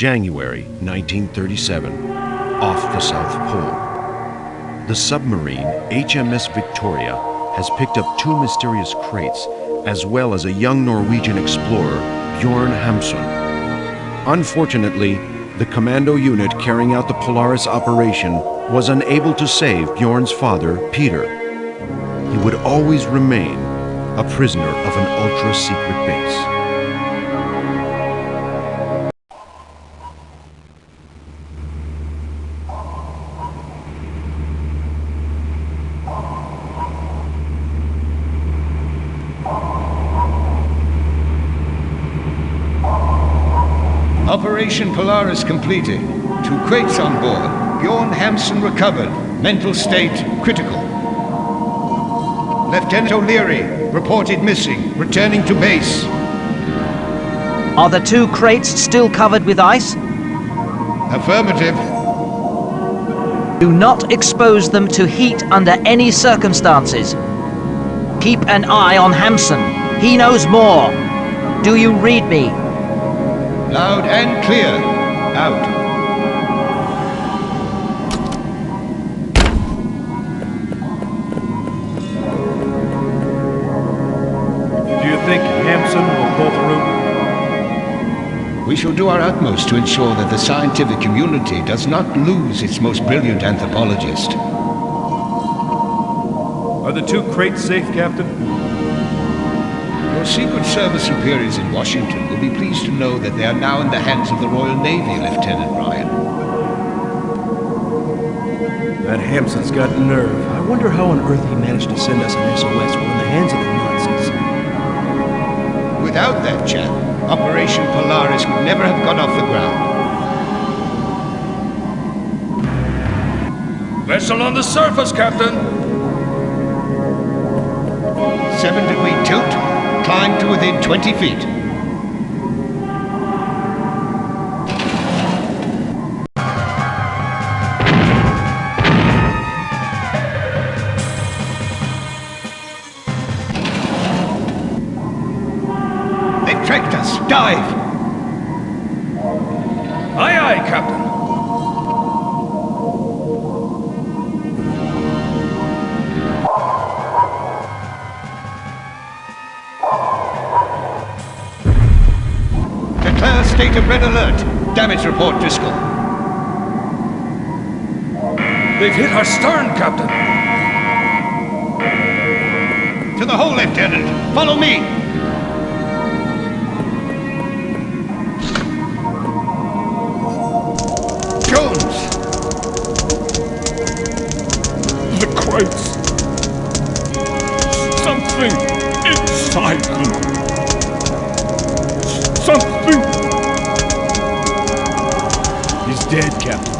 January 1937, off the South Pole. The submarine HMS Victoria has picked up 2 mysterious crates, as well as a young Norwegian explorer, Bjorn Hamsun. Unfortunately, the commando unit carrying out the Polaris operation was unable to save Bjorn's father, Peter. He would always remain a prisoner of an ultra-secret base. Operation Polaris completed. 2 crates on board. Bjorn Hamsun recovered. Mental state critical. Lieutenant O'Leary reported missing. Returning to base. Are the 2 crates still covered with ice? Affirmative. Do not expose them to heat under any circumstances. Keep an eye on Hamsun. He knows more. Do you read me? Loud and clear. Out. Do you think Hamsun will pull through? We shall do our utmost to ensure that the scientific community does not lose its most brilliant anthropologist. Are the 2 crates safe, Captain? Your Secret Service superiors in Washington will be pleased to know that they are now in the hands of the Royal Navy, Lieutenant Ryan. That Hamsun's got nerve. I wonder how on earth he managed to send us an SOS while in the hands of the Nazis. Without that chap, Operation Polaris would never have got off the ground. Vessel on the surface, Captain. 7-degree tilt. Climb to within 20 feet. They tracked us. Dive! Aye, aye, Captain. Declare state of red alert. Damage report, Driscoll. They've hit our stern, Captain. To the hole, Lieutenant. Follow me. Jones! The crates. Something inside them. Something. He's dead, Captain.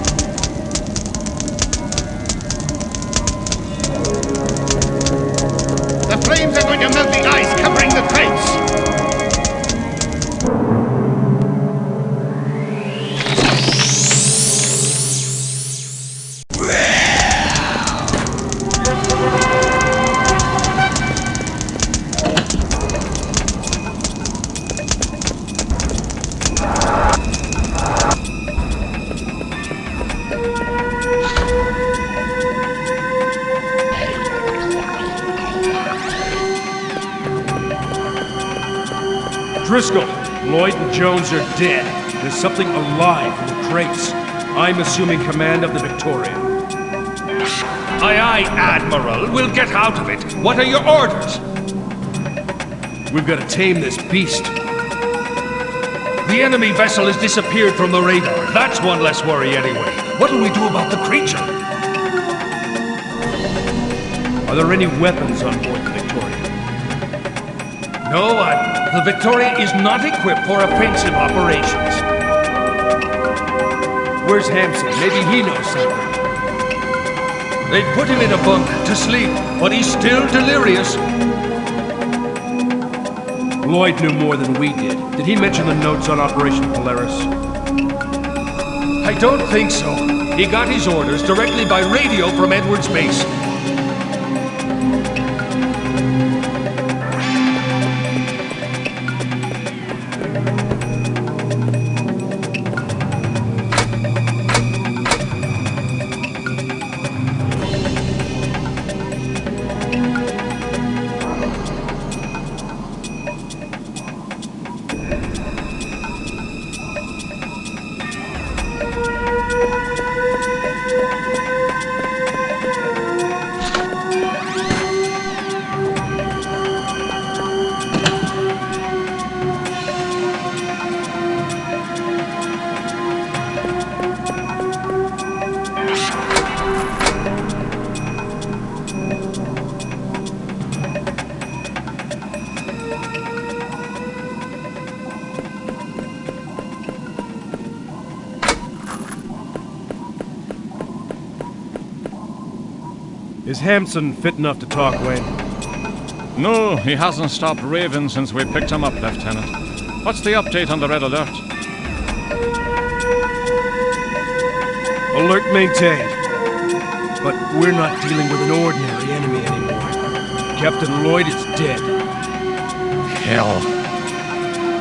The flames are going to melt the ice covering the crates. Driscoll, Lloyd and Jones are dead. There's something alive in the crates. I'm assuming command of the Victoria. Aye, aye, Admiral. We'll get out of it. What are your orders? We've got to tame this beast. The enemy vessel has disappeared from the radar. That's one less worry anyway. What'll we do about the creature? Are there any weapons on board the Victoria? No, Admiral. The Victoria is not equipped for offensive operations. Where's Hamsun? Maybe he knows something. They put him in a bunk to sleep, but he's still delirious. Lloyd knew more than we did. Did he mention the notes on Operation Polaris? I don't think so. He got his orders directly by radio from Edwards Base. Is Hampson fit enough to talk, Wayne? No, he hasn't stopped raving since we picked him up, Lieutenant. What's the update on the Red Alert? Alert maintained. But we're not dealing with an ordinary enemy anymore. Captain Lloyd is dead. Hell.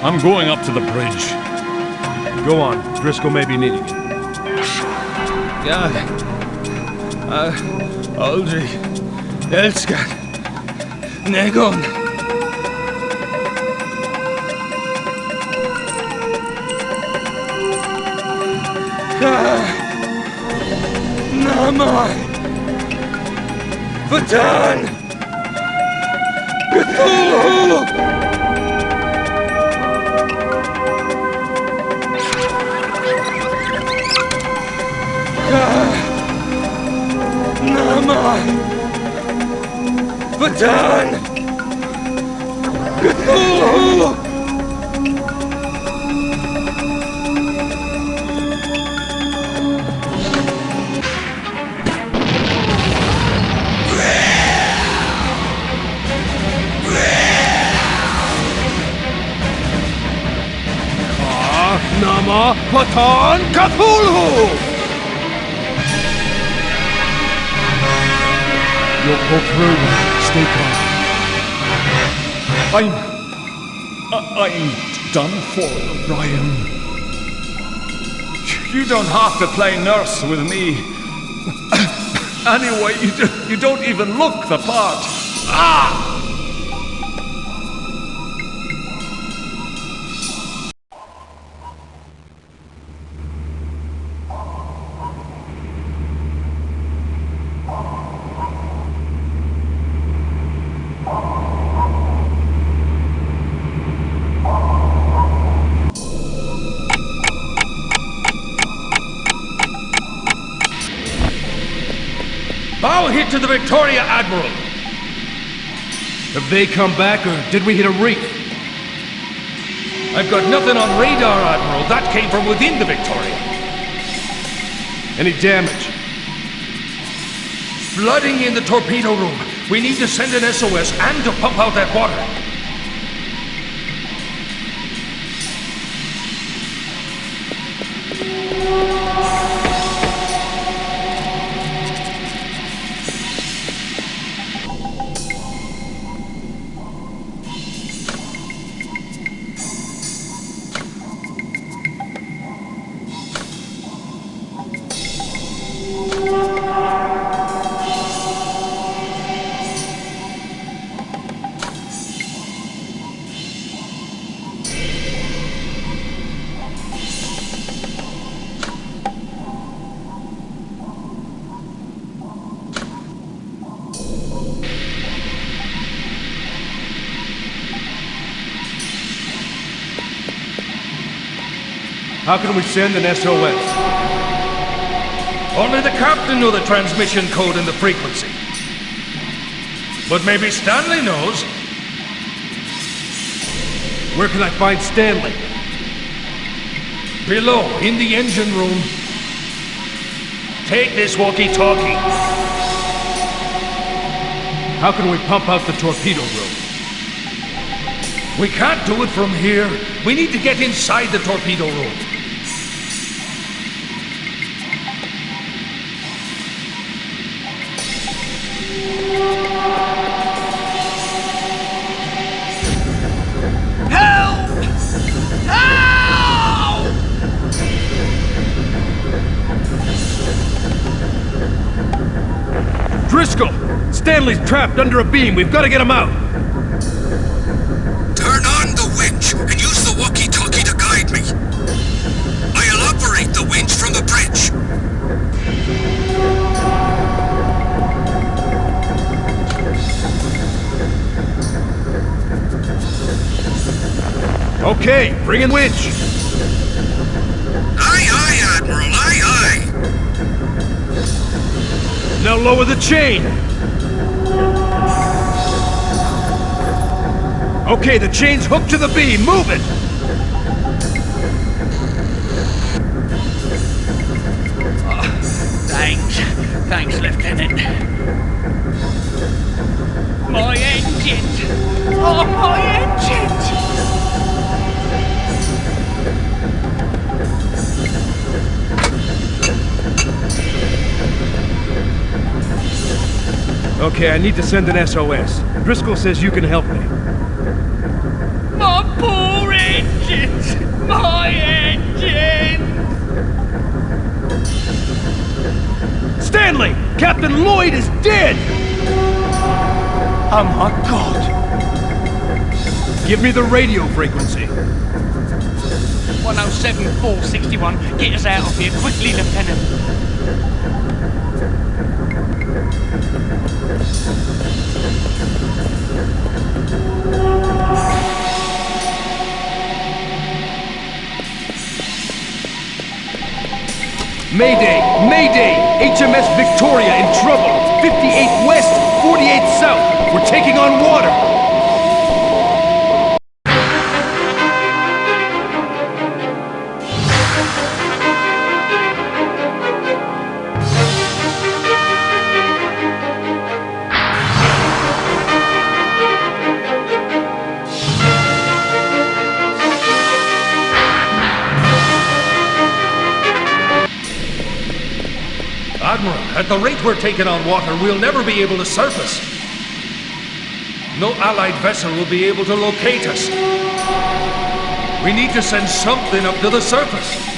I'm going up to the bridge. Go on. Driscoll may be needing you. Ja. Aldrig. Älskar. Negon. Nama. Vatan. Cthulhu. Nama. Vatan. Cthulhu. Nama Platan Cthulhu! You'll pull through. Stay calm. I'm done for, Ryan. You don't have to play nurse with me. Anyway, you don't even look the part. Ah! Bow hit to the Victoria, Admiral. Have they come back, or did we hit a reef? I've got nothing on radar, Admiral. That came from within the Victoria. Any damage? Flooding in the torpedo room. We need to send an SOS and to pump out that water. How can we send an SOS? Only the captain knew the transmission code and the frequency. But maybe Stanley knows. Where can I find Stanley? Below, in the engine room. Take this walkie-talkie. How can we pump out the torpedo room? We can't do it from here. We need to get inside the torpedo room. Driscoll! Stanley's trapped under a beam. We've got to get him out. Turn on the winch and use the walkie-talkie to guide me. I'll operate the winch from the bridge. Okay, bring in winch. Aye, aye, Admiral, aye, aye. Now lower the chain. Okay, the chain's hooked to the beam. Move it. Thanks, Lieutenant. My engines! Oh, my engines! Okay, I need to send an SOS. Driscoll says you can help me. My poor engines! My engines! Stanley! Captain Lloyd is dead! Oh my God! Give me the radio frequency. 107-461. Get us out of here quickly, Lieutenant. Mayday! Mayday! HMS Victoria in trouble! 58 west, 48 south! We're taking on water! Admiral, at the rate we're taking on water, we'll never be able to surface. No Allied vessel will be able to locate us. We need to send something up to the surface.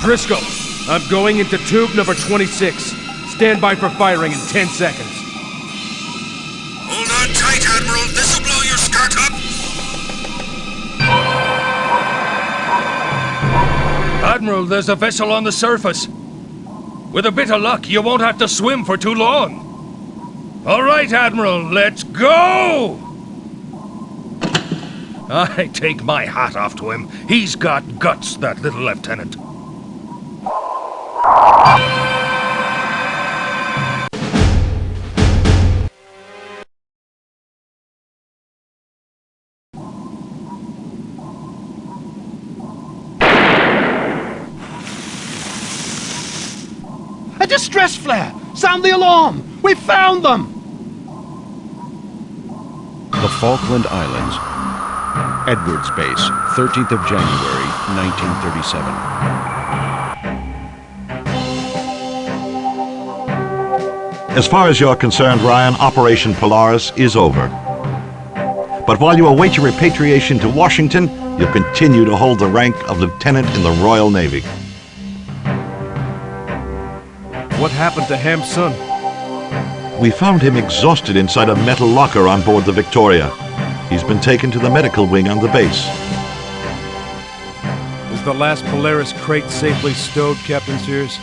Driscoll, I'm going into tube number 26. Stand by for firing in 10 seconds. Hold on tight, Admiral. This'll blow your skirt up. Admiral, there's a vessel on the surface. With a bit of luck, you won't have to swim for too long. All right, Admiral, let's go! I take my hat off to him. He's got guts, that little lieutenant. A distress flare! Sound the alarm! We found them! The Falkland Islands. Edwards Base, 13th of January, 1937. As far as you're concerned, Ryan, Operation Polaris is over. But while you await your repatriation to Washington, you'll continue to hold the rank of lieutenant in the Royal Navy. What happened to Ham's son? We found him exhausted inside a metal locker on board the Victoria. He's been taken to the medical wing on the base. Is the last Polaris crate safely stowed, Captain Sears?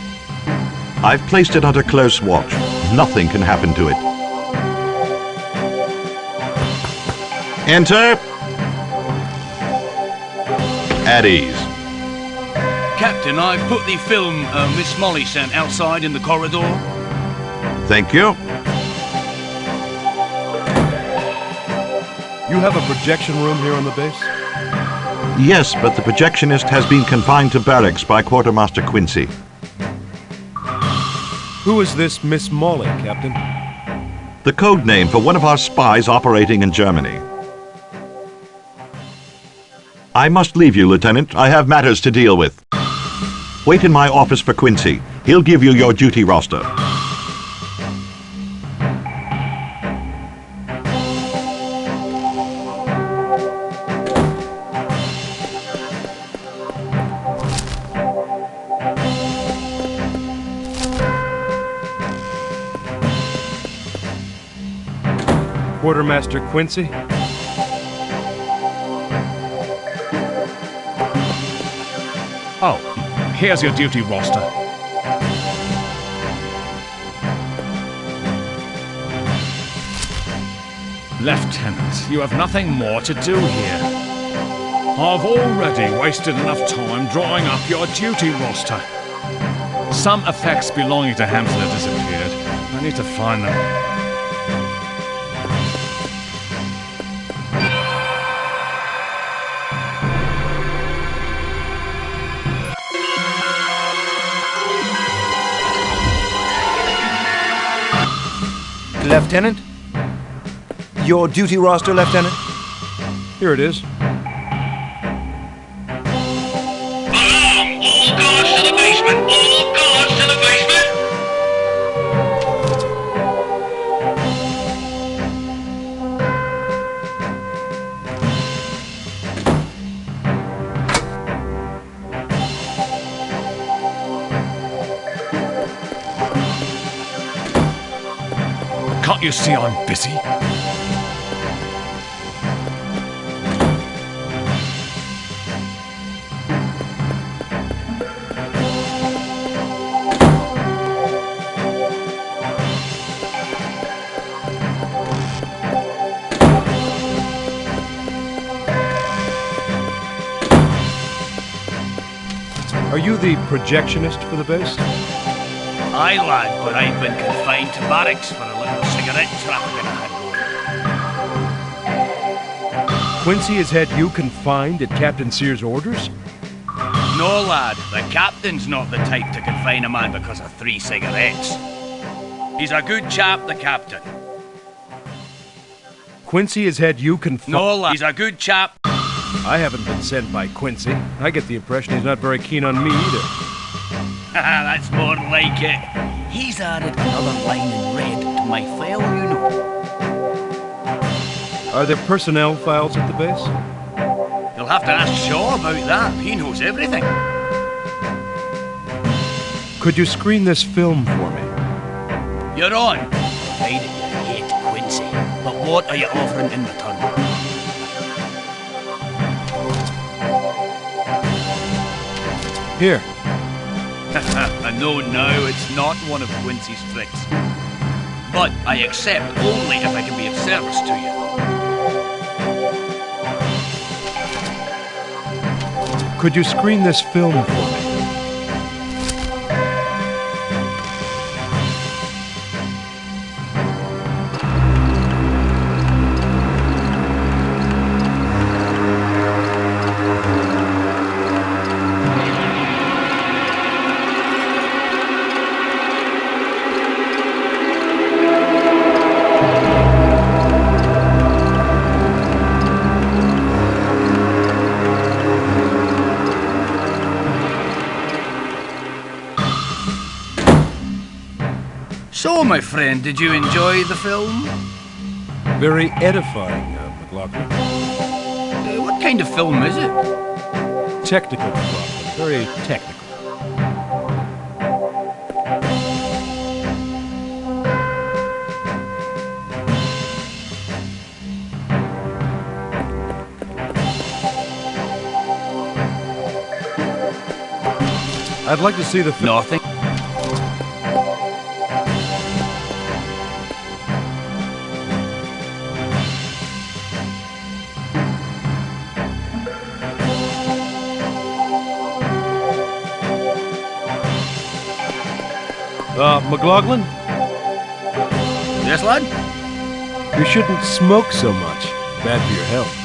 I've placed it under close watch. Nothing can happen to it. Enter. At ease. Captain, I've put the film Miss Molly sent outside in the corridor. Thank you. You have a projection room here on the base? Yes, but the projectionist has been confined to barracks by Quartermaster Quincy. Who is this Miss Molly, Captain? The code name for one of our spies operating in Germany. I must leave you, Lieutenant. I have matters to deal with. Wait in my office for Quincy. He'll give you your duty roster. Quartermaster Quincy? Oh, here's your duty roster. Lieutenant, you have nothing more to do here. I've already wasted enough time drawing up your duty roster. Some effects belonging to Hampton have disappeared. I need to find them. Lieutenant? Your duty roster, Lieutenant? Here it is. Alarm! All guards to the basement! All guards to the basement! Can't you see I'm busy? Are you the projectionist for the base? Aye, lad, but I've been confined to barracks for a little cigarette trafficking I had going. Quincy has had you confined at Captain Sears' orders? No, lad, the captain's not the type to confine a man because of 3 cigarettes. He's a good chap, the captain. Quincy has had you confined... No, lad, he's a good chap. I haven't been sent by Quincy. I get the impression he's not very keen on me either. That's more like it. He's added another line in red to my file, you know. Are there personnel files at the base? You'll have to ask Shaw about that. He knows everything. Could you screen this film for me? You're on. Provided you hate Quincy. But what are you offering in return? Here. I know now it's not one of Quincy's tricks. But I accept only if I can be of service to you. Could you screen this film for me? So, my friend, did you enjoy the film? Very edifying, McLaughlin. What kind of film is it? Technical, McLaughlin. Very technical. I'd like to see the film. Nothing. McLaughlin? Yes, lad? You shouldn't smoke so much. Bad for your health.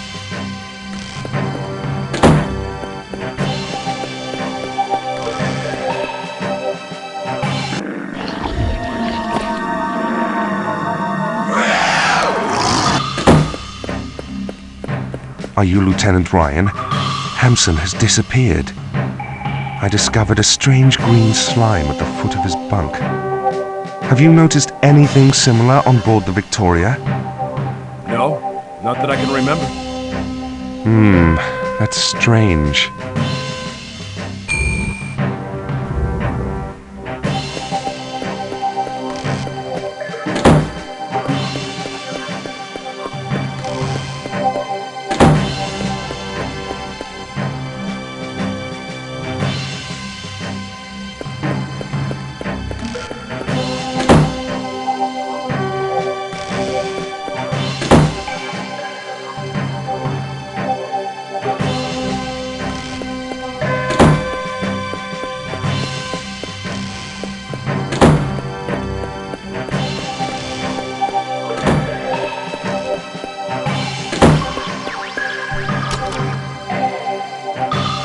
Are you Lieutenant Ryan? Hampson has disappeared. I discovered a strange green slime at the foot of his bunk. Have you noticed anything similar on board the Victoria? No, not that I can remember. That's strange.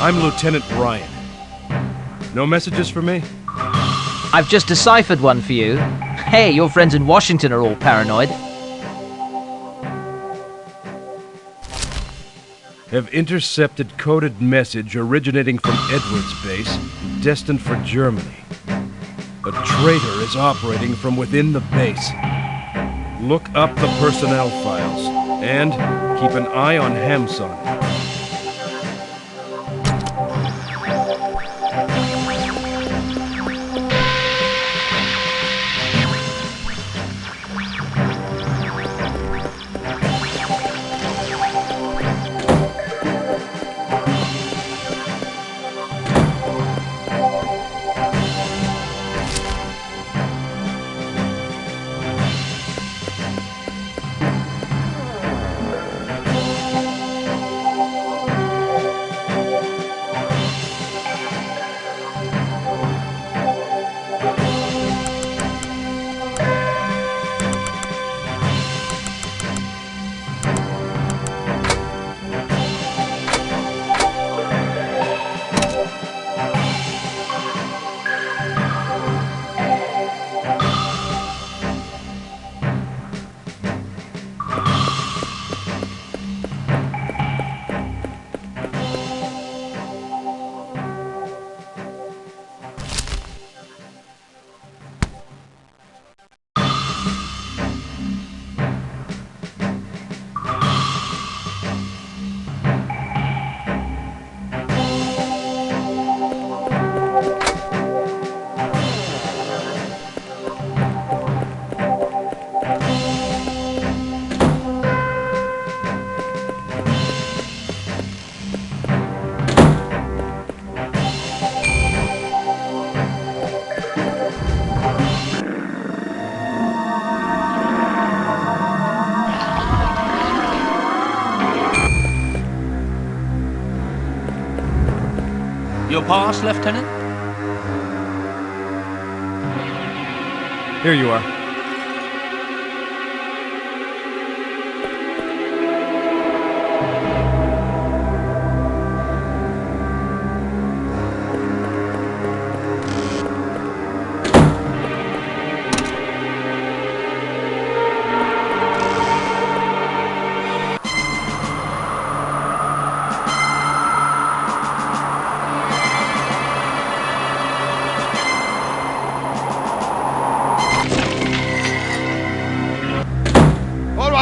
I'm Lieutenant Ryan. No messages for me? I've just deciphered one for you. Hey, your friends in Washington are all paranoid. Have intercepted coded message originating from Edwards base, destined for Germany. A traitor is operating from within the base. Look up the personnel files, and keep an eye on Hampson. Your pass, Lieutenant? Here you are.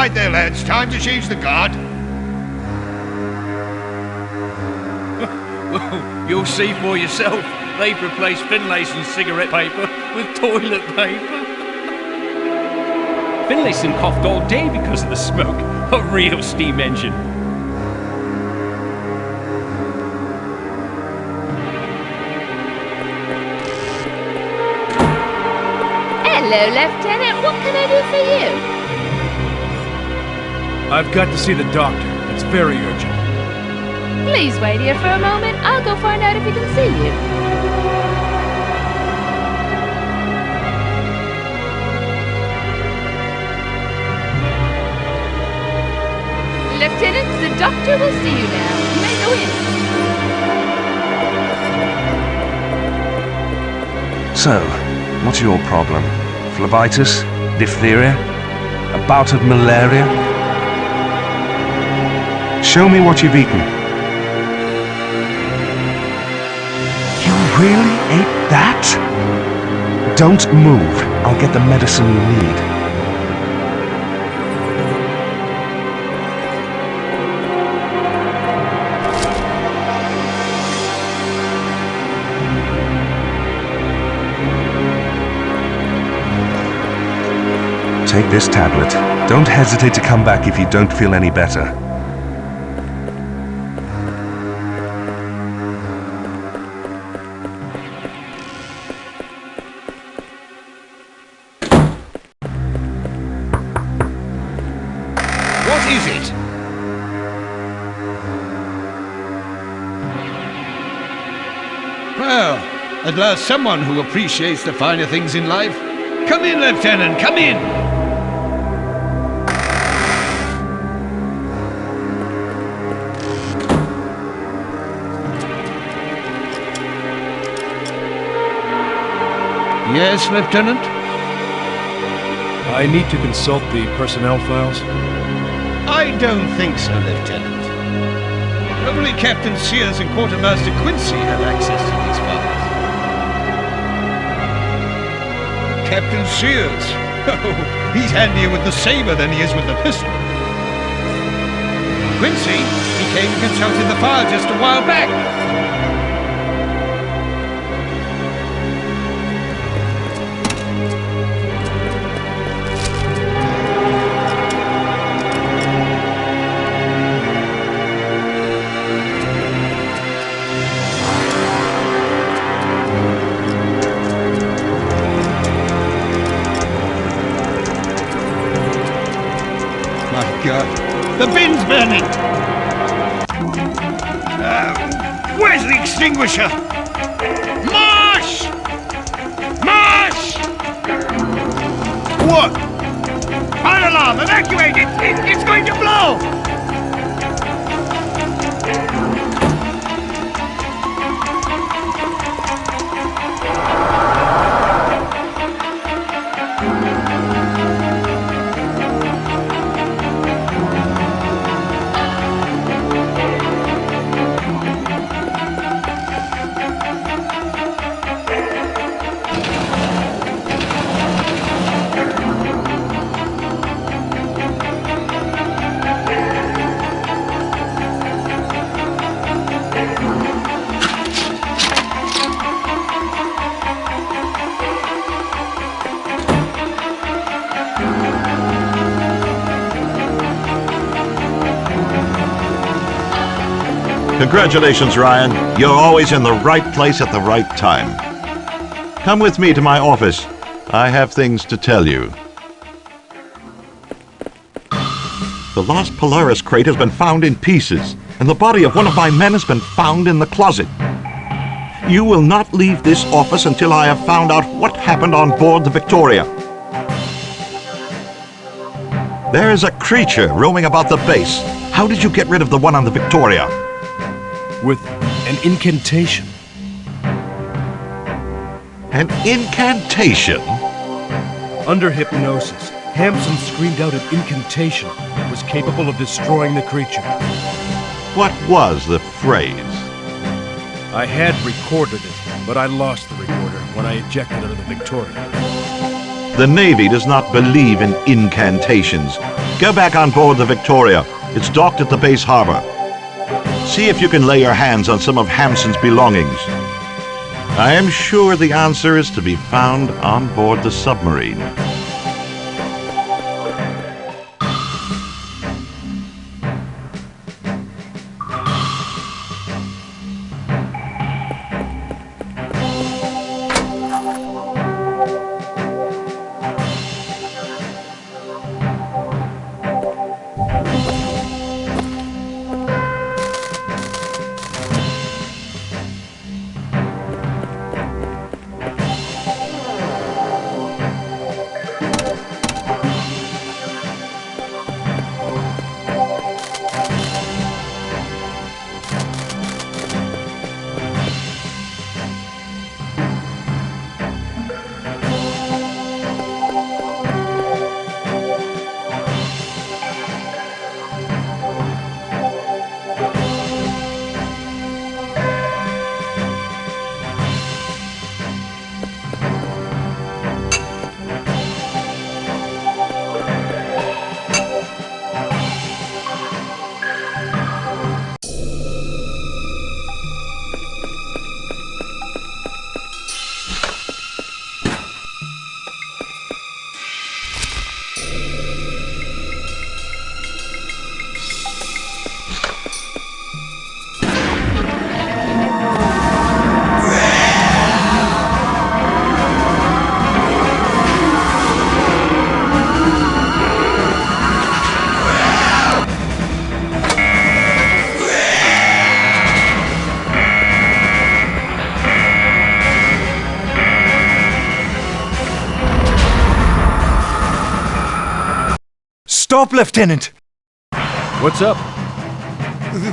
Right there, lads. Time to change the guard. Well, you'll see for yourself. They've replaced Finlayson's cigarette paper with toilet paper. Finlayson coughed all day because of the smoke. A real steam engine. Hello, Lieutenant. What can I do for you? I've got to see the doctor. It's very urgent. Please wait here for a moment. I'll go find out if he can see you. Lieutenant, the doctor will see you now. You may go in. So, what's your problem? Phlebitis? Diphtheria? A bout of malaria? Show me what you've eaten. You really ate that? Don't move. I'll get the medicine you need. Take this tablet. Don't hesitate to come back if you don't feel any better. What is it? Well, at last someone who appreciates the finer things in life. Come in, Lieutenant, come in! Yes, Lieutenant? I need to consult the personnel files. I don't think so, Lieutenant. Only Captain Sears and Quartermaster Quincy have access to these files. Captain Sears? Oh, he's handier with the saber than he is with the pistol. Quincy? He came and consulted the file just a while back. God. The bin's burning! Where's the extinguisher? Marsh! Marsh! What? Fire alarm! Evacuate! It's going to blow! Congratulations, Ryan. You're always in the right place at the right time. Come with me to my office. I have things to tell you. The lost Polaris crate has been found in pieces, and the body of one of my men has been found in the closet. You will not leave this office until I have found out what happened on board the Victoria. There is a creature roaming about the base. How did you get rid of the one on the Victoria? With an incantation. An incantation? Under hypnosis, Hampson screamed out an incantation that was capable of destroying the creature. What was the phrase? I had recorded it, but I lost the recorder when I ejected out of the Victoria. The Navy does not believe in incantations. Go back on board the Victoria. It's docked at the base harbor. See if you can lay your hands on some of Hampson's belongings. I am sure the answer is to be found on board the submarine. Stop, Lieutenant! What's up?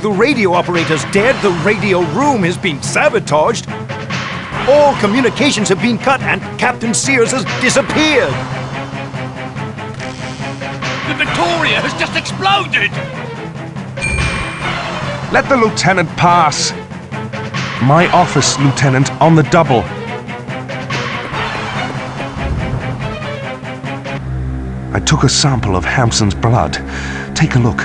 The radio operator's dead. The radio room has been sabotaged. All communications have been cut and Captain Sears has disappeared. The Victoria has just exploded! Let the lieutenant pass. My office, Lieutenant, on the double. I took a sample of Hampson's blood. Take a look.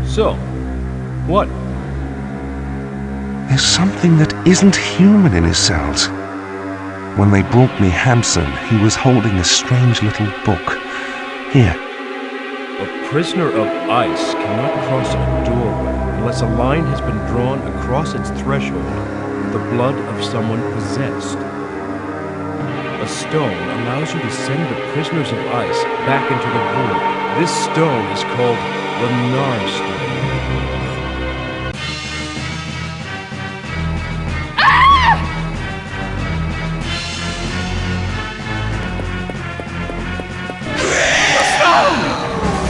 So, what? There's something that isn't human in his cells. When they brought me Hampson, he was holding a strange little book. Here. A prisoner of ice cannot cross a doorway unless a line has been drawn across its threshold with the blood of someone possessed. A stone allows you to send the prisoners of ice back into the void. This stone is called the Nar Stone.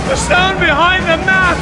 The stone behind the map!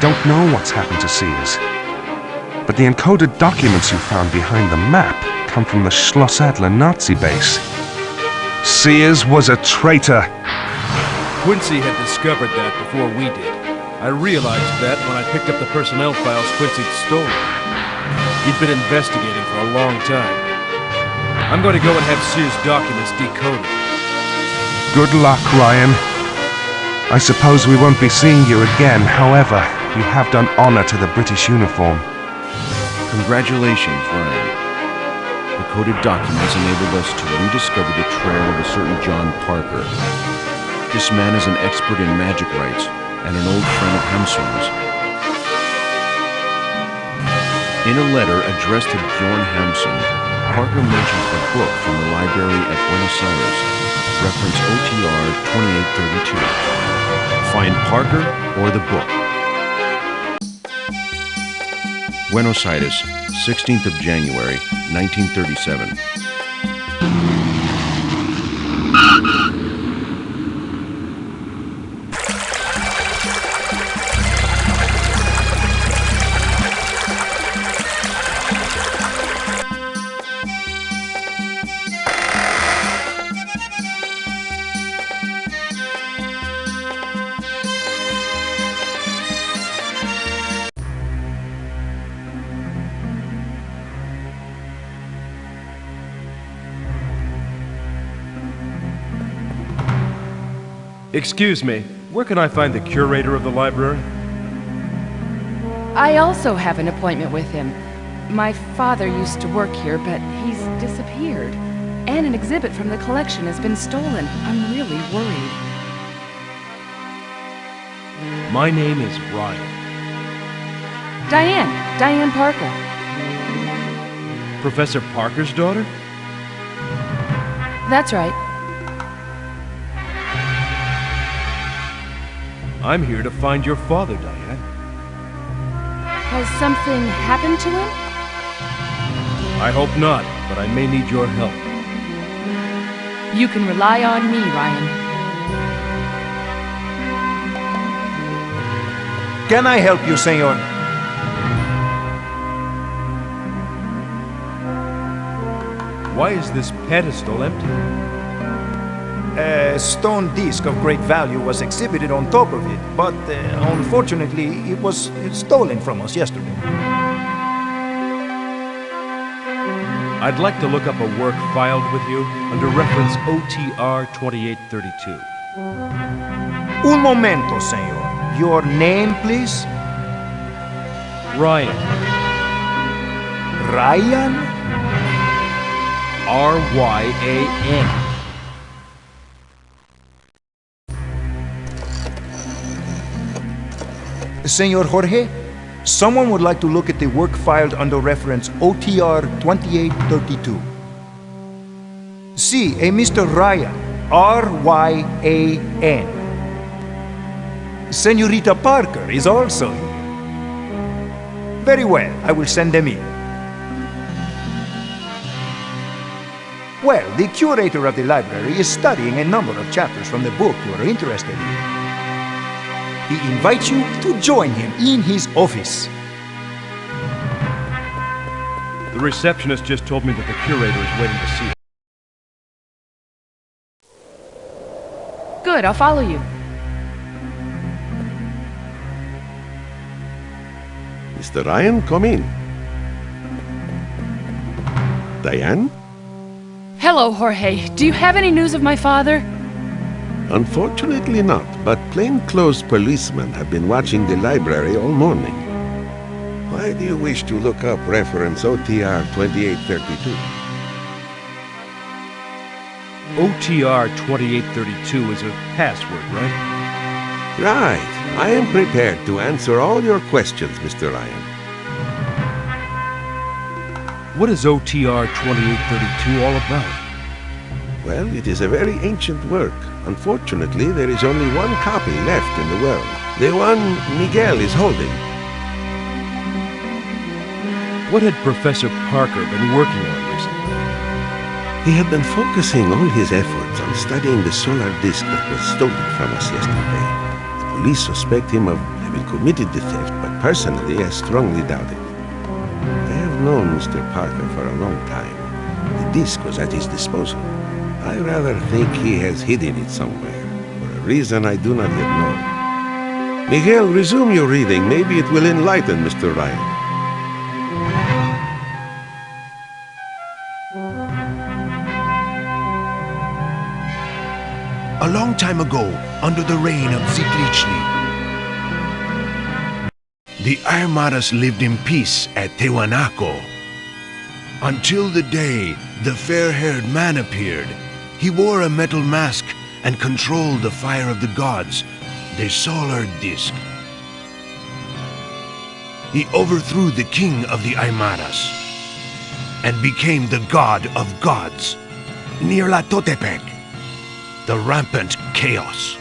don't know what's happened to Sears. But the encoded documents you found behind the map come from the Schloss Adler Nazi base. Sears was a traitor. Quincy had discovered that before we did. I realized that when I picked up the personnel files Quincy'd stolen. He'd been investigating for a long time. I'm going to go and have Sears' documents decoded. Good luck, Ryan. I suppose we won't be seeing you again. However, you have done honor to the British uniform. Congratulations, Ryan. The coded documents enabled us to rediscover the trail of a certain John Parker. This man is an expert in magic rites and an old friend of Hamsun's. In a letter addressed to Bjorn Hamsun, Parker mentions the book from the library at Buenos Aires, reference OTR 2832. Find Parker or the book. Buenos Aires, 16th of January, 1937. Excuse me, where can I find the curator of the library? I also have an appointment with him. My father used to work here, but he's disappeared. And an exhibit from the collection has been stolen. I'm really worried. My name is Ryan. Diane Parker. Professor Parker's daughter? That's right. I'm here to find your father, Diane. Has something happened to him? I hope not, but I may need your help. You can rely on me, Ryan. Can I help you, senor? Why is this pedestal empty? A stone disc of great value was exhibited on top of it, but unfortunately it was stolen from us yesterday. I'd like to look up a work filed with you under reference OTR 2832. Un momento, senor. Your name, please? Ryan. Ryan? R-Y-A-N. Senor Jorge, someone would like to look at the work filed under reference OTR 2832. See, a Mr. Ryan, R-Y-A-N. Senorita Parker is also here. Very well, I will send them in. Well, the curator of the library is studying a number of chapters from the book you are interested in. He invites you to join him in his office. The receptionist just told me that the curator is waiting to see you. Good, I'll follow you. Mr. Ryan, come in. Diane? Hello, Jorge. Do you have any news of my father? Unfortunately not, but plainclothes policemen have been watching the library all morning. Why do you wish to look up reference OTR 2832? OTR 2832 is a password, right? Right. I am prepared to answer all your questions, Mr. Ryan. What is OTR 2832 all about? Well, it is a very ancient work. Unfortunately, there is only one copy left in the world. The one Miguel is holding. What had Professor Parker been working on recently? He had been focusing all his efforts on studying the solar disk that was stolen from us yesterday. The police suspect him of have committed the theft, but personally I strongly doubt it. I have known Mr. Parker for a long time. The disc was at his disposal. I rather think he has hidden it somewhere, for a reason I do not yet know. Miguel, resume your reading. Maybe it will enlighten Mr. Ryan. A long time ago, under the reign of Ziglichli, the Armadas lived in peace at Tehuanaco. Until the day the fair-haired man appeared. He wore a metal mask and controlled the fire of the gods, the solar disk. He overthrew the king of the Aymaras and became the god of gods, Nyarlathotepec, the rampant chaos.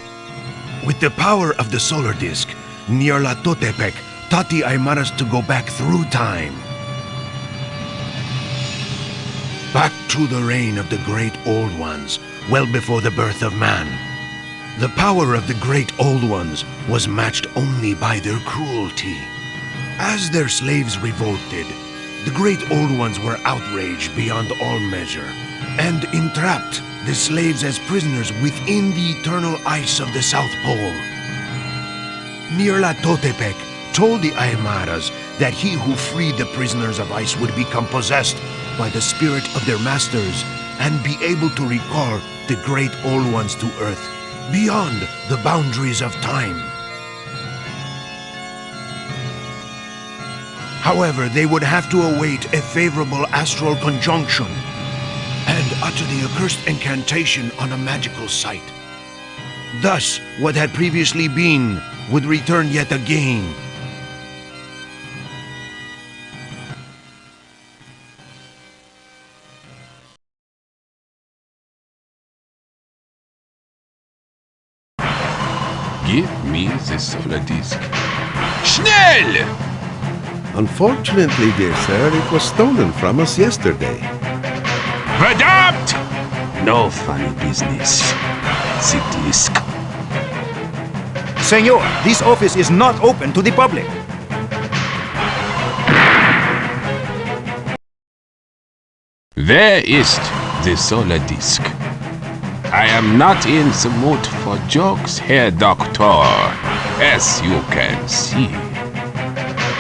With the power of the solar disk, Nyarlathotepec taught the Aymaras to go back through time. Back to the reign of the great old ones, well before the birth of man. The power of the great old ones was matched only by their cruelty. As their slaves revolted, the great old ones were outraged beyond all measure and entrapped the slaves as prisoners within the eternal ice of the South Pole. Nyarlathotepec told the Aymaras that he who freed the prisoners of ice would become possessed by the spirit of their masters and be able to recall the great old ones to earth beyond the boundaries of time. However, they would have to await a favorable astral conjunction and utter the accursed incantation on a magical site. Thus, what had previously been would return yet again. Give me the solar disk. Schnell! Unfortunately, dear sir, it was stolen from us yesterday. Verdammt! No funny business. The disk. Senor, this office is not open to the public. Where is the solar disk? I am not in the mood for jokes, Herr Doctor, as you can see.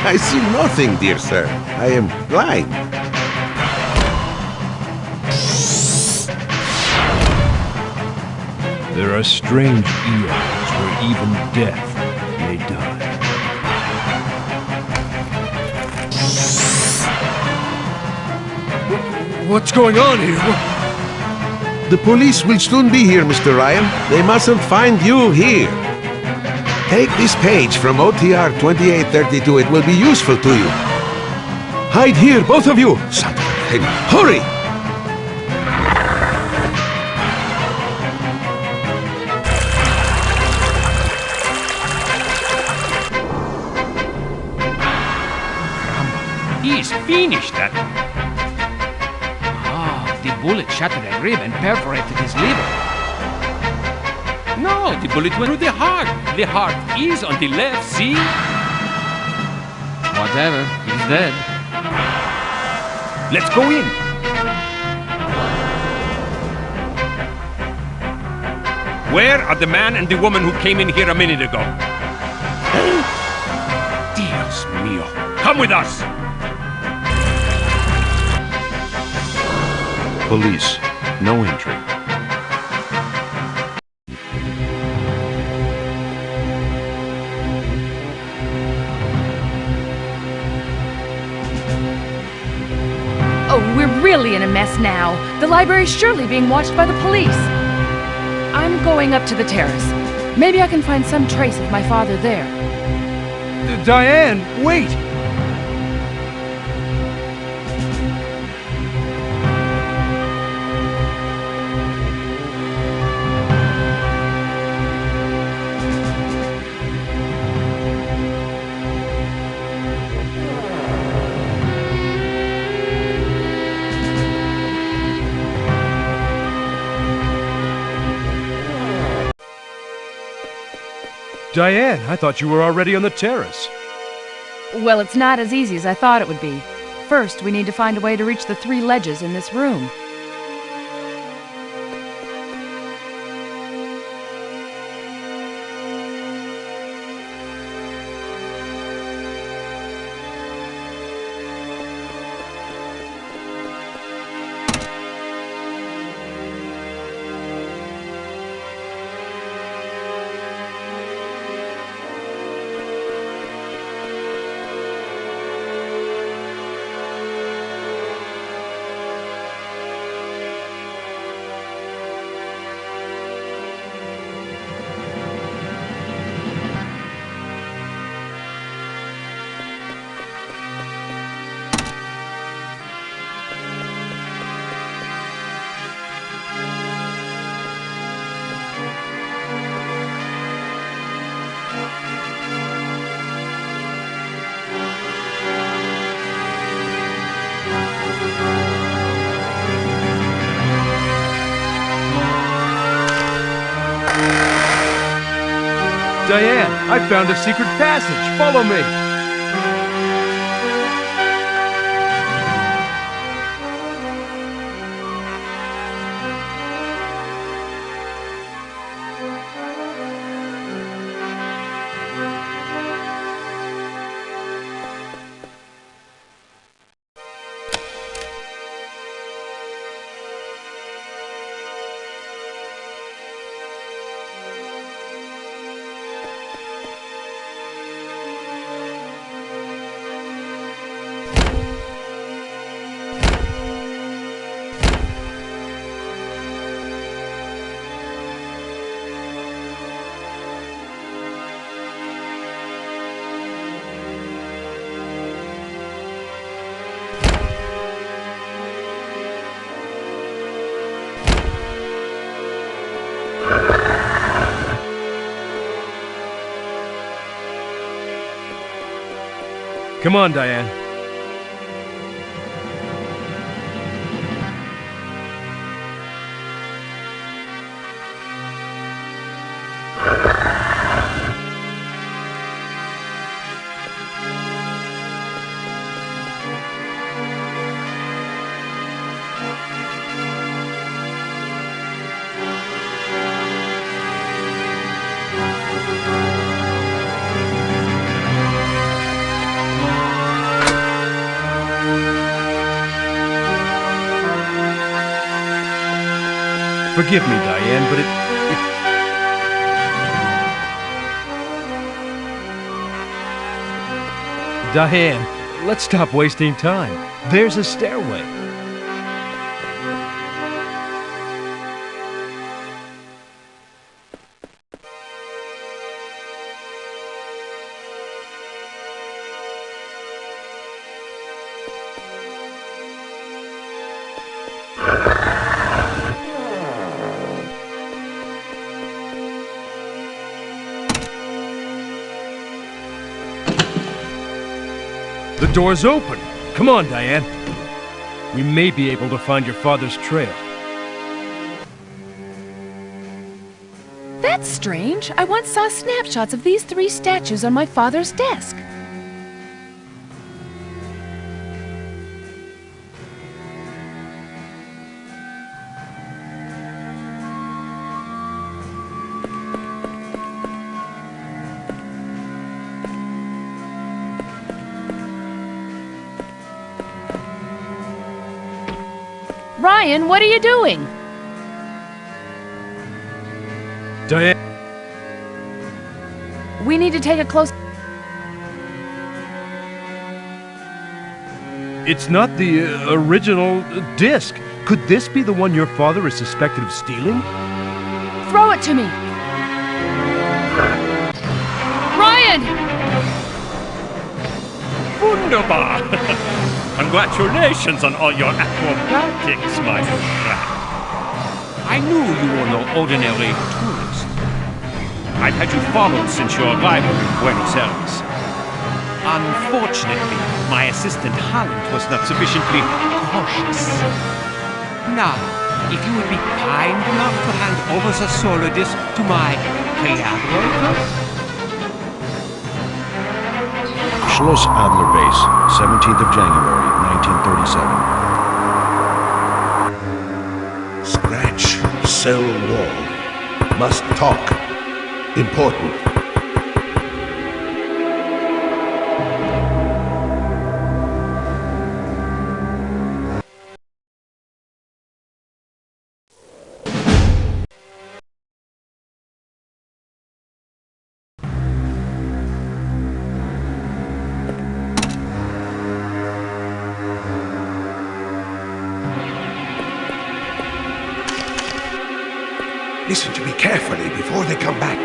I see nothing, dear sir. I am blind. There are strange eons where even death may die. What's going on here? The police will soon be here, Mr. Ryan. They mustn't find you here. Take this page from OTR 2832. It will be useful to you. Hide here, both of you. Hurry! He's finished that. The bullet shattered a rib and perforated his liver. No, the bullet went through the heart. The heart is on the left, see? Whatever, he's dead. Let's go in. Where are the man and the woman who came in here a minute ago? Dios mío. Come with us! Police, no entry. Oh, we're really in a mess now. The library's surely being watched by the police. I'm going up to the terrace. Maybe I can find some trace of my father there. Diane, wait! Diane, I thought you were already on the terrace. Well, it's not as easy as I thought it would be. First, we need to find a way to reach the 3 ledges in this room. Diane, I found a secret passage. Follow me. Come on, Diane. Forgive me, Diane, but Diane, let's stop wasting time. There's a stairway. The door's open. Come on, Diane. We may be able to find your father's trail. That's strange. I once saw snapshots of these 3 statues on my father's desk. Ryan, what are you doing? Diane. We need to take a close... It's not the original disc. Could this be the one your father is suspected of stealing? Throw it to me! Ryan! Wunderbar! Congratulations on all your acrobatics, my friend. I knew you were no ordinary tourist. I've had you followed since your arrival in Buenos Aires. Unfortunately, my assistant Holland was not sufficiently cautious. Now, if you would be kind enough to hand over the solar disc to my collaborator, Schloss Adler Base, 17th of January, 1937. Scratch cell wall. Must talk. Important. Listen to me carefully before they come back.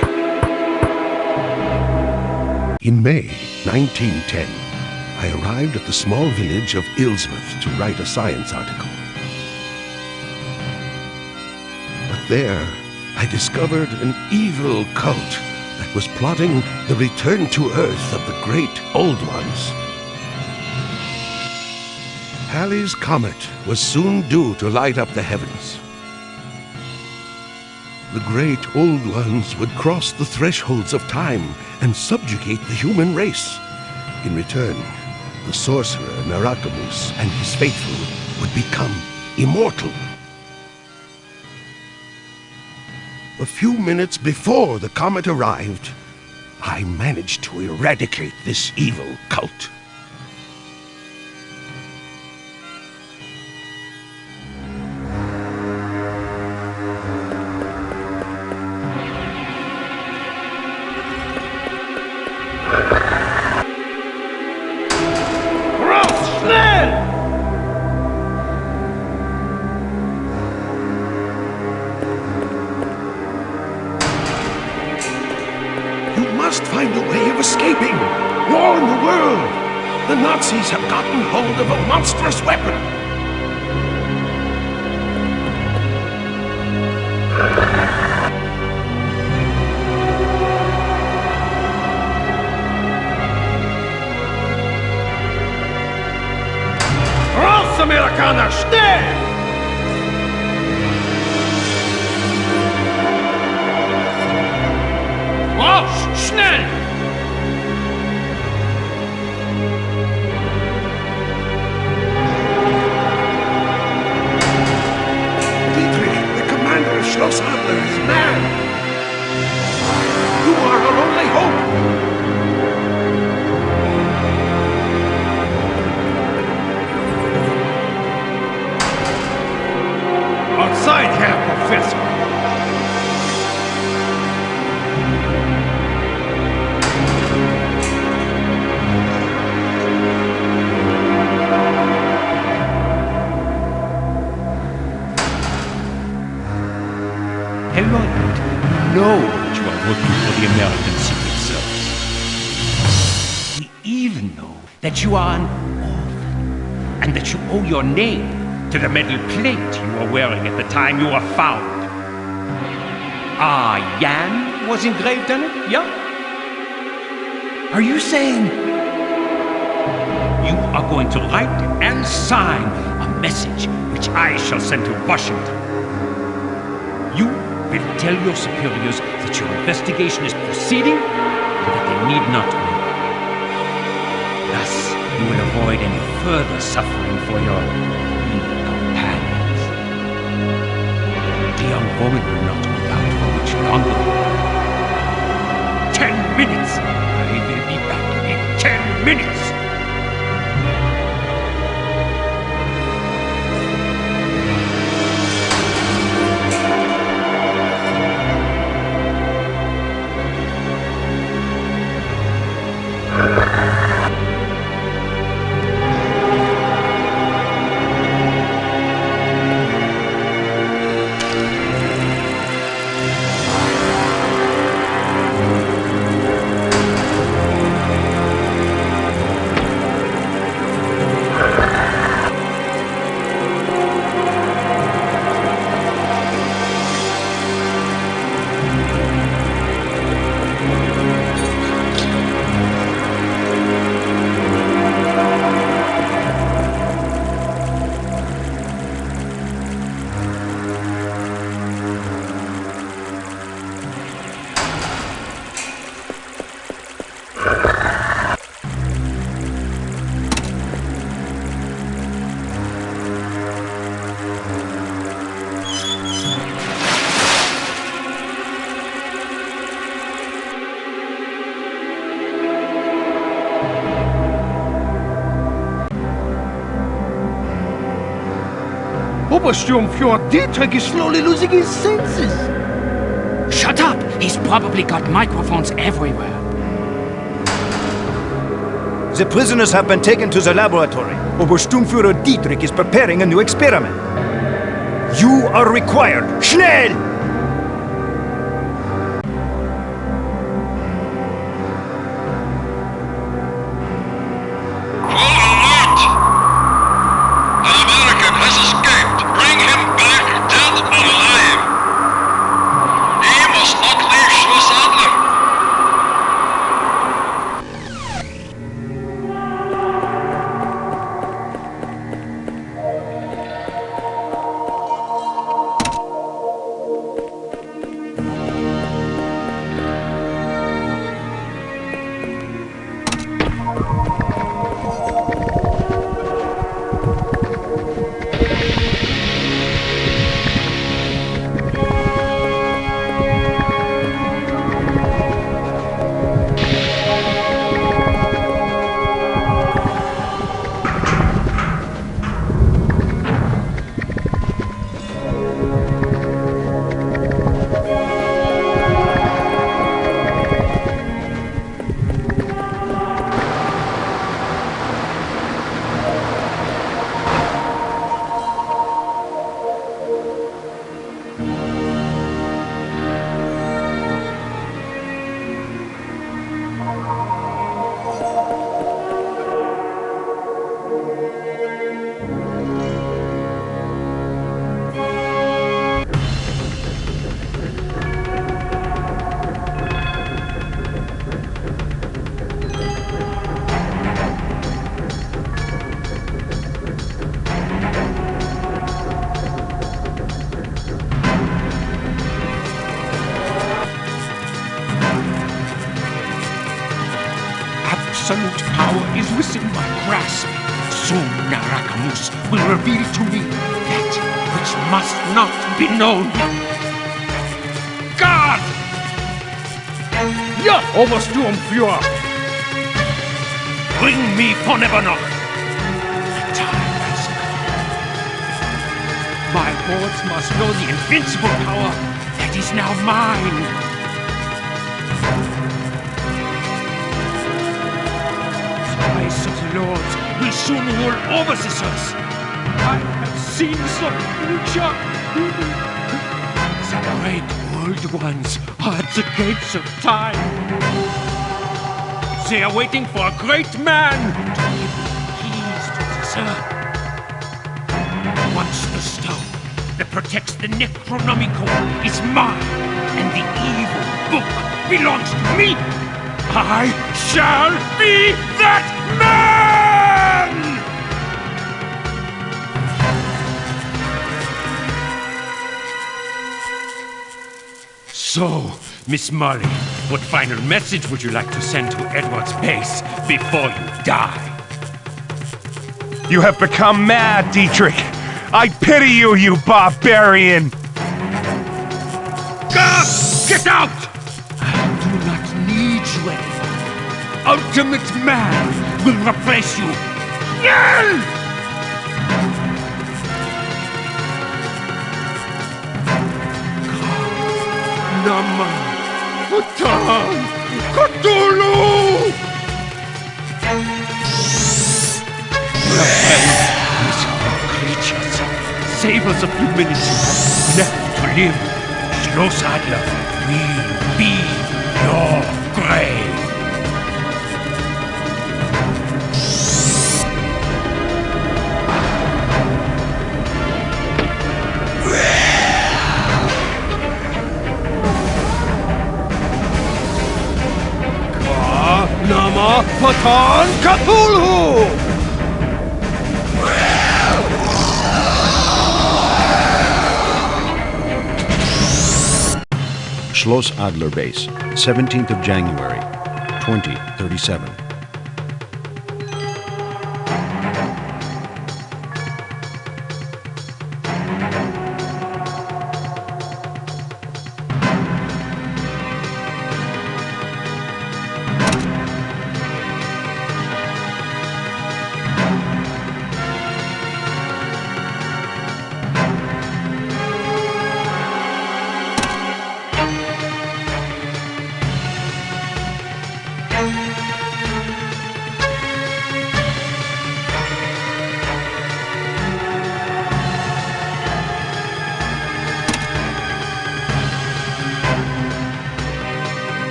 In May 1910, I arrived at the small village of Ilsmouth to write a science article. But there, I discovered an evil cult that was plotting the return to Earth of the great Old Ones. Halley's Comet was soon due to light up the heavens. The great Old Ones would cross the thresholds of time and subjugate the human race. In return, the sorcerer Narakamus and his faithful would become immortal. A few minutes before the comet arrived, I managed to eradicate this evil cult. Find a way of escaping. Warn the world. The Nazis have gotten hold of a monstrous weapon. Raus, Amerikaner, schnell! Raus, schnell! Schloss Adler is mad! You are our only hope! Outside, Herr Professor! Hello, you know that you are working for the American Secret Service. We even know that you are an orphan, and that you owe your name to the metal plate you were wearing at the time you were found. Jan was engraved on it, yeah? Are you saying you are going to write and sign a message which I shall send to Washington? You will tell your superiors that your investigation is proceeding and that they need not know. Thus, you will avoid any further suffering for your companions. The young woman will not hold out for much longer. 10 minutes! I will be back in 10 minutes! Obersturmführer Dietrich is slowly losing his senses. Shut up! He's probably got microphones everywhere. The prisoners have been taken to the laboratory. Obersturmführer Dietrich is preparing a new experiment. You are required. Schnell! Absolute power is within my grasp. Soon Narakamus will reveal to me that which must not be known. God! Ja, Obersturmführer! Bring me Ponebonok! The time has come. My hordes must know the invincible power that is now mine. Of the lords will soon rule over this earth. I have seen the future. The great world ones are at the gates of time. They are waiting for a great man to give keys to this earth. Once the stone that protects the Necronomicon is mine, and the evil book belongs to me, I shall be that man! So, Miss Molly, what final message would you like to send to Edward's base before you die? You have become mad, Dietrich. I pity you, you barbarian! God, get out! I do not need you anymore. Ultimate Man will replace you. Yell! Nama, Utan, Cthulhu! Miserable creatures, savers of humanity, left to live. Schloss Adler will be your grave. Nama Patan Cthulhu! Schloss Adler Base, 17th of January, 2037.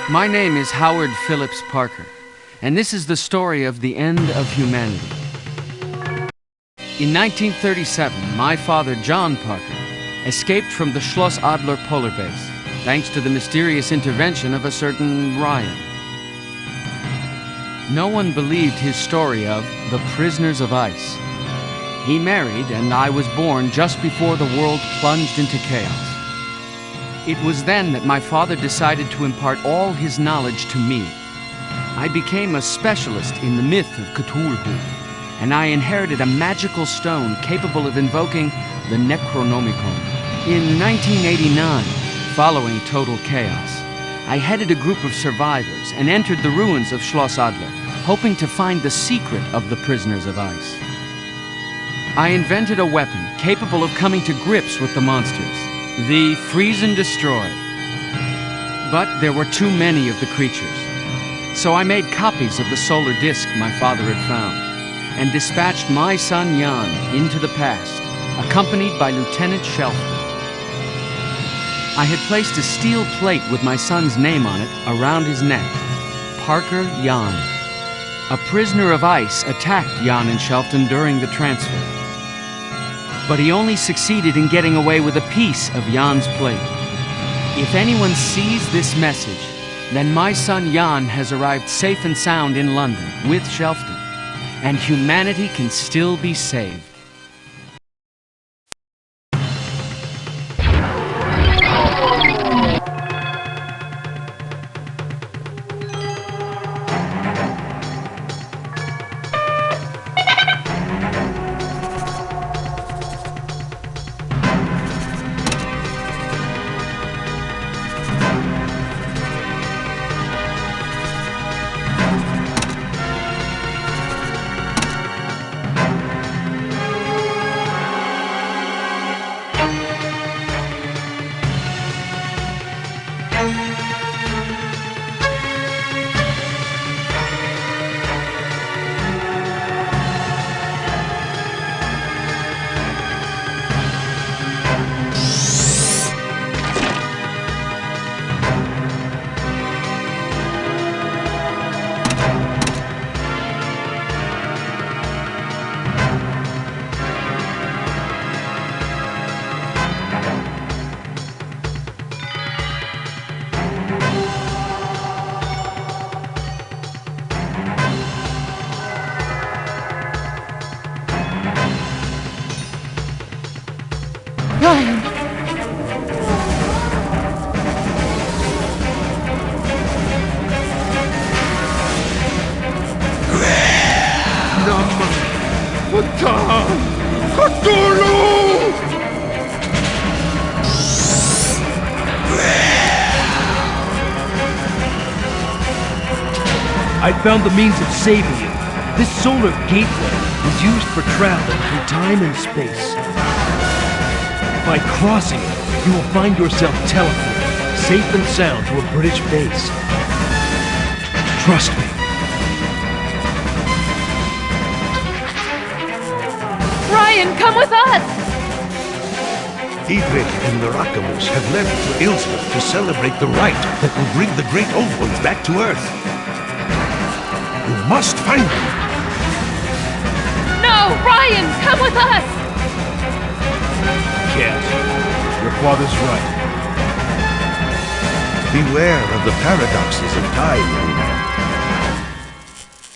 My name is Howard Phillips Parker, and this is the story of the end of humanity. In 1937, my father, John Parker, escaped from the Schloss Adler polar base, thanks to the mysterious intervention of a certain Ryan. No one believed his story of the prisoners of ice. He married, and I was born just before the world plunged into chaos. It was then that my father decided to impart all his knowledge to me. I became a specialist in the myth of Cthulhu, and I inherited a magical stone capable of invoking the Necronomicon. In 1989, following total chaos, I headed a group of survivors and entered the ruins of Schloss Adler, hoping to find the secret of the prisoners of ice. I invented a weapon capable of coming to grips with the monsters, the freeze and destroy. But there were too many of the creatures. So I made copies of the solar disk my father had found, and dispatched my son Jan into the past, accompanied by Lieutenant Shelton. I had placed a steel plate with my son's name on it around his neck, Parker Jan. A prisoner of ice attacked Jan and Shelton during the transfer. But he only succeeded in getting away with a piece of Jan's plate. If anyone sees this message, then my son Jan has arrived safe and sound in London with Shelton, and humanity can still be saved. Ryan! I found the means of saving you. This solar gateway is used for traveling through time and space. By crossing it, you will find yourself teleported, safe and sound, to a British base. Trust me. Ryan, come with us! Dietrich and the Rockamus have left for Ilsworth to celebrate the rite that will bring the great old ones back to Earth. You must find them. No! Ryan, come with us! Can't. Your father's right. Beware of the paradoxes of time, young man.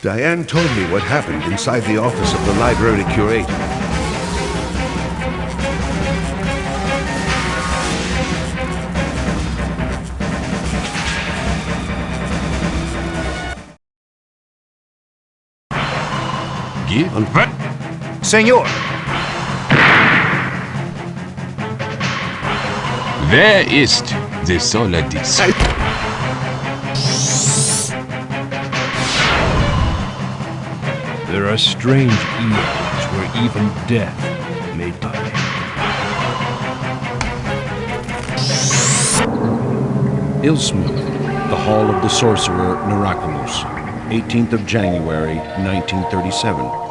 Diane told me what happened inside the office of the library curator. Senor! Wer ist the solar disk? There are strange eons where even death may die. Ilsmuth, the Hall of the Sorcerer Narakamus, 18th of January, 1937.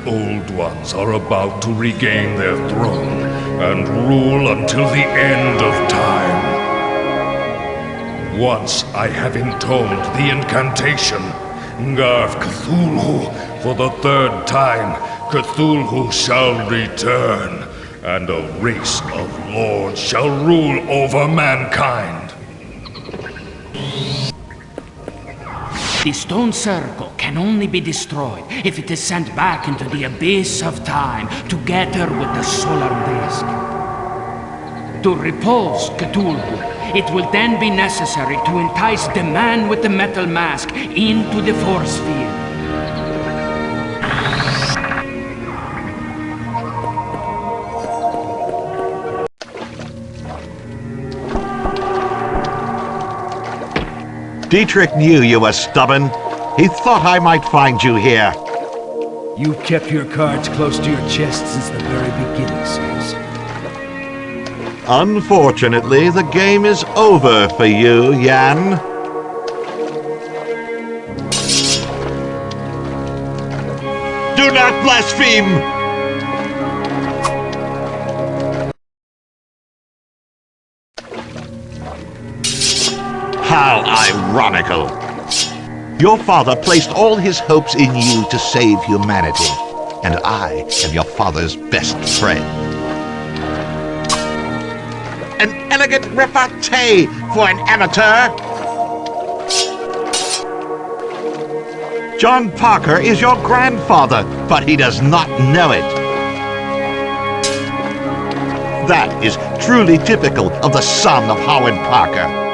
Old Ones are about to regain their throne and rule until the end of time. Once I have intoned the incantation, Garth Cthulhu, for the third time, Cthulhu shall return, and a race of lords shall rule over mankind. The stone circle can only be destroyed if it is sent back into the abyss of time together with the solar disk. To repulse Cthulhu, it will then be necessary to entice the man with the metal mask into the force field. Dietrich knew you were stubborn. He thought I might find you here. You've kept your cards close to your chest since the very beginning, Sirs. Unfortunately, the game is over for you, Jan. Do not blaspheme! How ironical! Your father placed all his hopes in you to save humanity, and I am your father's best friend. An elegant repartee for an amateur! John Parker is your grandfather, but he does not know it. That is truly typical of the son of Howard Parker.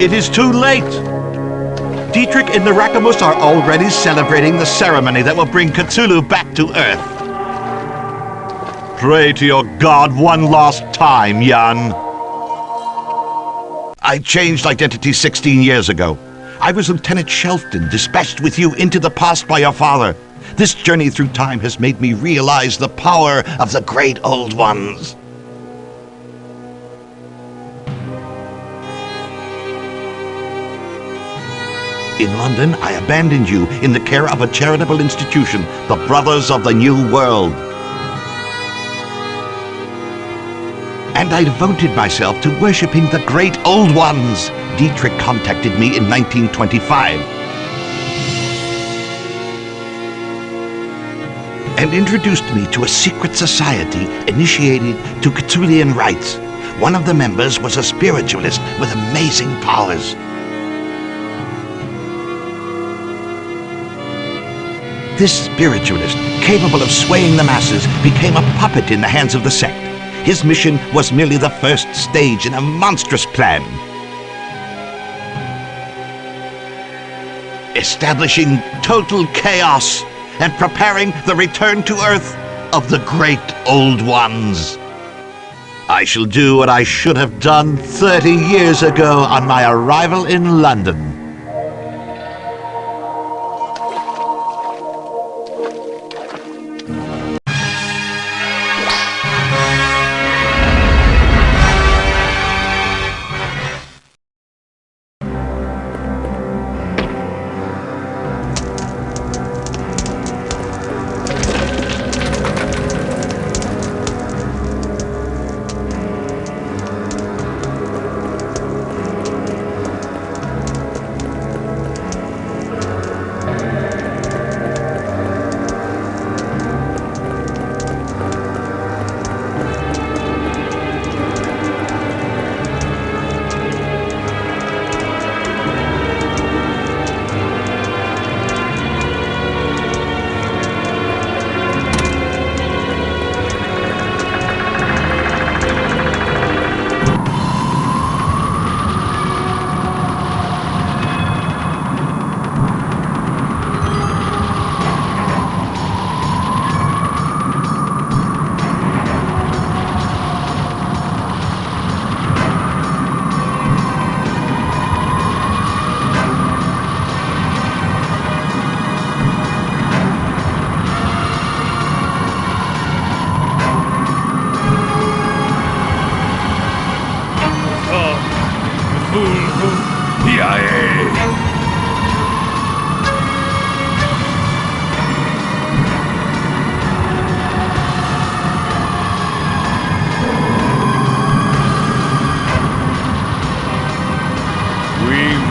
It is too late. Dietrich and the Rakamus are already celebrating the ceremony that will bring Cthulhu back to Earth. Pray to your god one last time, Jan. I changed identity 16 years ago. I was Lieutenant Shelton, dispatched with you into the past by your father. This journey through time has made me realize the power of the great old ones. In London, I abandoned you in the care of a charitable institution, the Brothers of the New World. And I devoted myself to worshipping the great old ones. Dietrich contacted me in 1925 and introduced me to a secret society initiated to Cthulhian rites. One of the members was a spiritualist with amazing powers. This spiritualist, capable of swaying the masses, became a puppet in the hands of the sect. His mission was merely the first stage in a monstrous plan. Establishing total chaos and preparing the return to Earth of the great old ones. I shall do what I should have done 30 years ago on my arrival in London.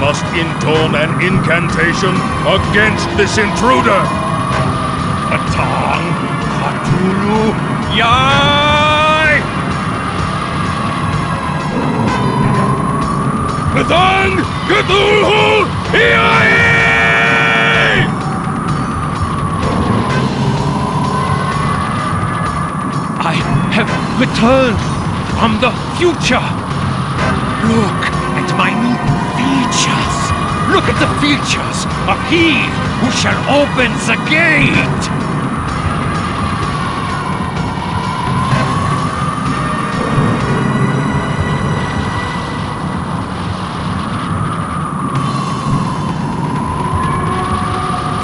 must intone an incantation against this intruder. Patang, Cthulhu, Yai! Patang, Cthulhu, Yai! I have returned from the future. Look at my new features. Look at the features of he who shall open the gate.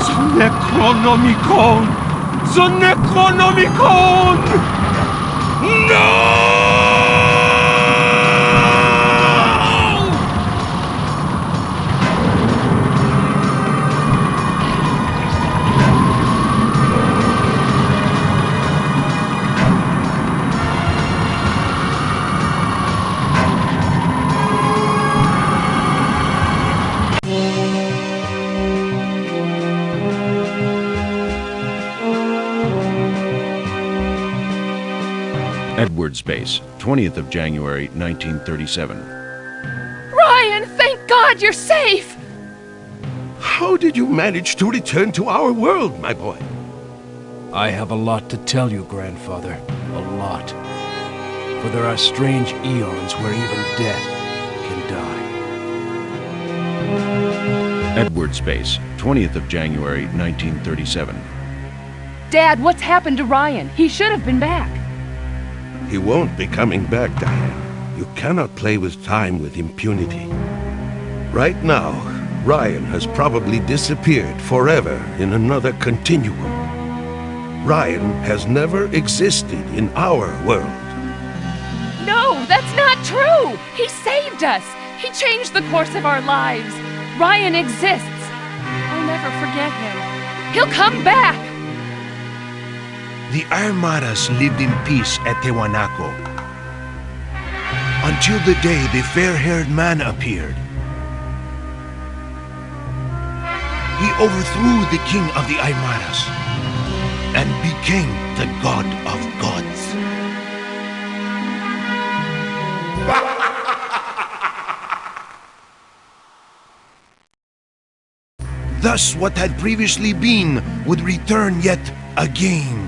The Necronomicon! The Necronomicon! No! Edwards Base, 20th of January, 1937. Ryan, thank God you're safe! How did you manage to return to our world, my boy? I have a lot to tell you, grandfather. A lot. For there are strange eons where even death can die. Edwards Base, 20th of January, 1937. Dad, what's happened to Ryan? He should have been back. He won't be coming back, Diane. You cannot play with time with impunity. Right now, Ryan has probably disappeared forever in another continuum. Ryan has never existed in our world. No, that's not true! He saved us! He changed the course of our lives! Ryan exists! I'll never forget him. He'll come back! The Armadas lived in peace at Tiwanaku until the day the fair-haired man appeared. He overthrew the king of the Aymaras and became the god of gods. Thus what had previously been would return yet again.